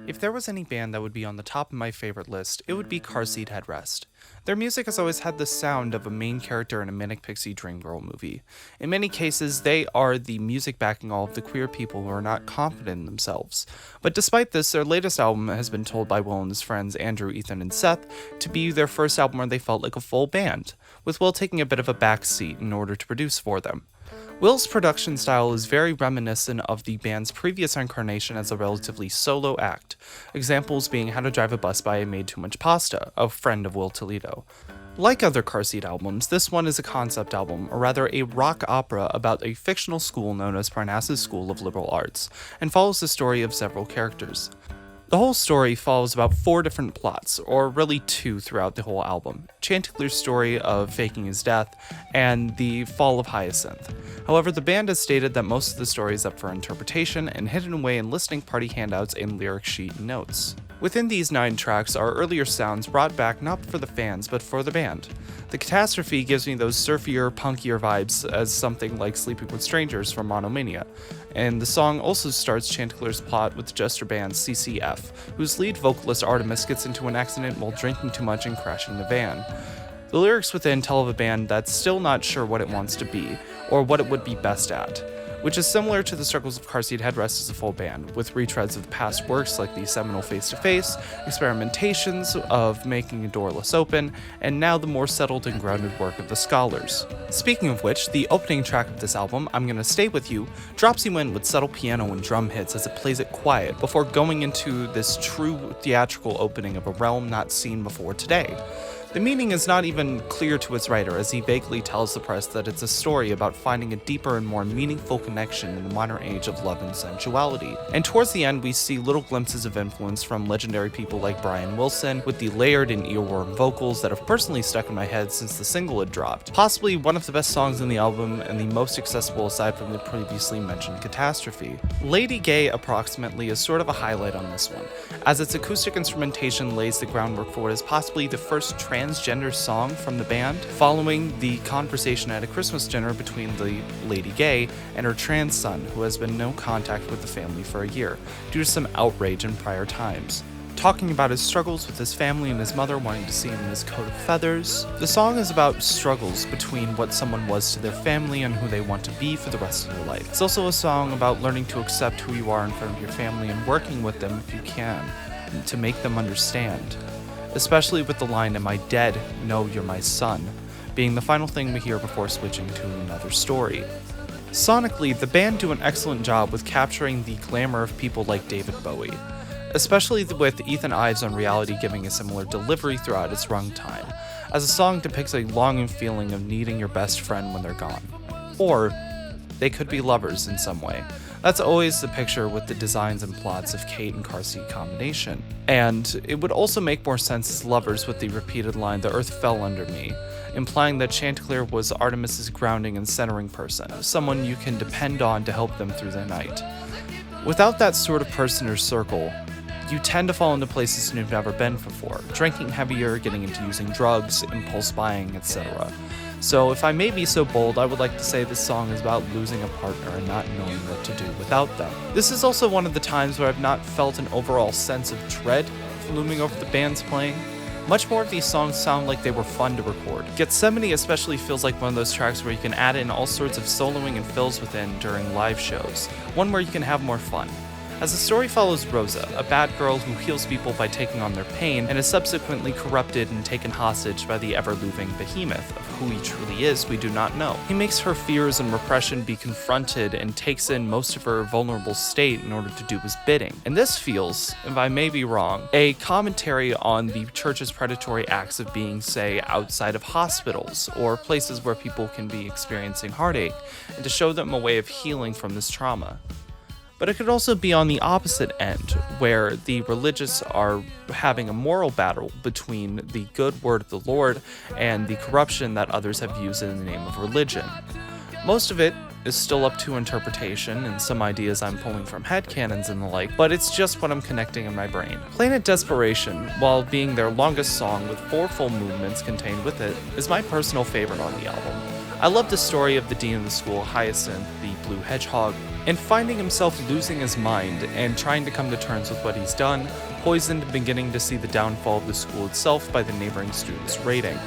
If there was any band that would be on the top of my favorite list, it would be Car Seat Headrest. Their music has always had the sound of a main character in a Manic Pixie Dream Girl movie. In many cases, they are the music backing all of the queer people who are not confident in themselves. But despite this, their latest album has been told by Will and his friends Andrew, Ethan, and Seth to be their first album where they felt like a full band, with Will taking a bit of a back seat in order to produce for them. Will's production style is very reminiscent of the band's previous incarnation as a relatively solo act, examples being How to Drive a Bus by I Made Too Much Pasta, a friend of Will Toledo. Like other Car Seat albums, this one is a concept album, or rather a rock opera about a fictional school known as Parnassus School of Liberal Arts, and follows the story of several characters. The whole story follows about 4 different plots, or really 2 throughout the whole album: Chanticleer's story of faking his death, and the fall of Hyacinth. However, the band has stated that most of the story is up for interpretation and hidden away in listening party handouts and lyric sheet notes. Within these 9 tracks are earlier sounds brought back not for the fans, but for the band. The Catastrophe gives me those surfier, punkier vibes as something like Sleeping with Strangers from Monomania, and the song also starts Chanticleer's plot with Jester band CCF, whose lead vocalist Artemis gets into an accident while drinking too much and crashing the van. The lyrics within tell of a band that's still not sure what it wants to be, or what it would be best at, which is similar to the struggles of Car Seat Headrest as a full band, with retreads of past works like the seminal Face to Face, experimentations of making a doorless open, and now the more settled and grounded work of the Scholars. Speaking of which, the opening track of this album, I'm Gonna Stay With You, drops you in with subtle piano and drum hits as it plays it quiet before going into this true theatrical opening of a realm not seen before today. The meaning is not even clear to its writer, as he vaguely tells the press that it's a story about finding a deeper and more meaningful connection in the modern age of love and sensuality. And towards the end, we see little glimpses of influence from legendary people like Brian Wilson, with the layered and earworm vocals that have personally stuck in my head since the single had dropped. Possibly one of the best songs in the album, and the most accessible aside from the previously mentioned Catastrophe. Lady Gay approximately is sort of a highlight on this one, as its acoustic instrumentation lays the groundwork for what is possibly the first transgender song from the band, following the conversation at a Christmas dinner between the Lady Gay and her trans son, who has been no contact with the family for a year, due to some outrage in prior times. Talking about his struggles with his family and his mother wanting to see him in his coat of feathers. The song is about struggles between what someone was to their family and who they want to be for the rest of their life. It's also a song about learning to accept who you are in front of your family and working with them if you can, to make them understand. Especially with the line, "Am I dead? No, you're my son," being the final thing we hear before switching to another story. Sonically, the band do an excellent job with capturing the glamour of people like David Bowie, especially with Ethan Ives on Reality giving a similar delivery throughout its runtime, as the song depicts a longing feeling of needing your best friend when they're gone. Or they could be lovers in some way. That's always the picture with the designs and plots of Kate and Car Seat combination. And it would also make more sense as lovers with the repeated line, "The earth fell under me," implying that Chanticleer was Artemis's grounding and centering person, someone you can depend on to help them through the night. Without that sort of person or circle, you tend to fall into places you've never been before, drinking heavier, getting into using drugs, impulse buying, etc. So if I may be so bold, I would like to say this song is about losing a partner and not knowing what to do without them. This is also one of the times where I've not felt an overall sense of dread looming over the band's playing. Much more of these songs sound like they were fun to record. Gethsemane especially feels like one of those tracks where you can add in all sorts of soloing and fills within during live shows, one where you can have more fun. As the story follows Rosa, a bad girl who heals people by taking on their pain and is subsequently corrupted and taken hostage by the ever-looming behemoth. Of who he truly is, we do not know. He makes her fears and repression be confronted and takes in most of her vulnerable state in order to do his bidding. And this feels, if I may be wrong, a commentary on the church's predatory acts of being, say, outside of hospitals or places where people can be experiencing heartache, and to show them a way of healing from this trauma. But it could also be on the opposite end, where the religious are having a moral battle between the good word of the Lord and the corruption that others have used in the name of religion. Most of it is still up to interpretation and some ideas I'm pulling from headcanons and the like, but it's just what I'm connecting in my brain. Planet Desperation, while being their longest song with 4 full movements contained with it, is my personal favorite on the album. I love the story of the dean of the school, Hyacinth, the blue hedgehog, and finding himself losing his mind and trying to come to terms with what he's done, poisoned and beginning to see the downfall of the school itself by the neighboring students' rating.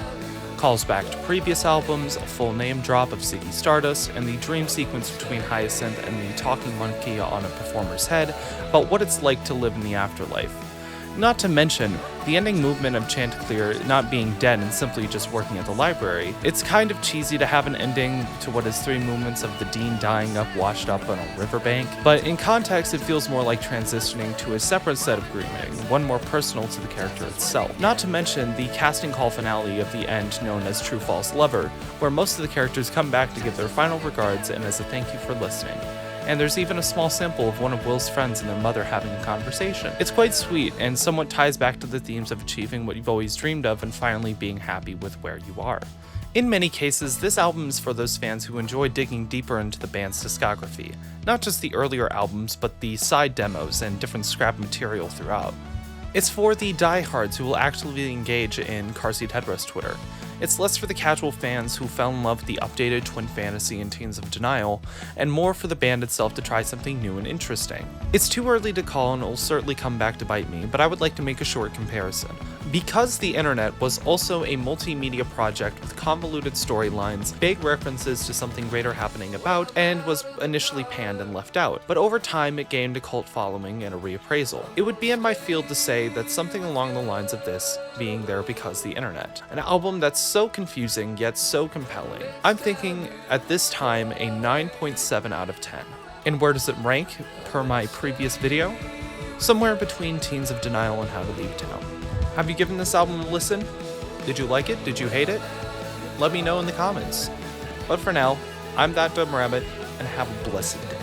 Calls back to previous albums, a full name drop of Ziggy Stardust, and the dream sequence between Hyacinth and the talking monkey on a performer's head about what it's like to live in the afterlife. Not to mention, the ending movement of Chanticleer not being dead and simply just working at the library. It's kind of cheesy to have an ending to what is 3 movements of the dean dying up, washed up on a riverbank, but in context it feels more like transitioning to a separate set of grieving, one more personal to the character itself. Not to mention the casting call finale of the end known as True False Lover, where most of the characters come back to give their final regards and as a thank you for listening. And there's even a small sample of one of Will's friends and their mother having a conversation. It's quite sweet and somewhat ties back to the themes of achieving what you've always dreamed of and finally being happy with where you are. In many cases, this album is for those fans who enjoy digging deeper into the band's discography, not just the earlier albums, but the side demos and different scrap material throughout. It's for the diehards who will actively engage in Car Seat Headrest Twitter. It's less for the casual fans who fell in love with the updated Twin Fantasy and Teens of Denial, and more for the band itself to try something new and interesting. It's too early to call and it will certainly come back to bite me, but I would like to make a short comparison. Because the internet was also a multimedia project with convoluted storylines, vague references to something greater happening about, and was initially panned and left out, but over time it gained a cult following and a reappraisal. It would be in my field to say that something along the lines of this being there because the internet. An album that's so confusing yet so compelling. I'm thinking at this time a 9.7 out of 10. And where does it rank per my previous video? Somewhere between Teens of Denial and How to Leave Town. Have you given this album a listen? Did you like it? Did you hate it? Let me know in the comments. But for now, I'm That Dumb Rabbit, and have a blessed day.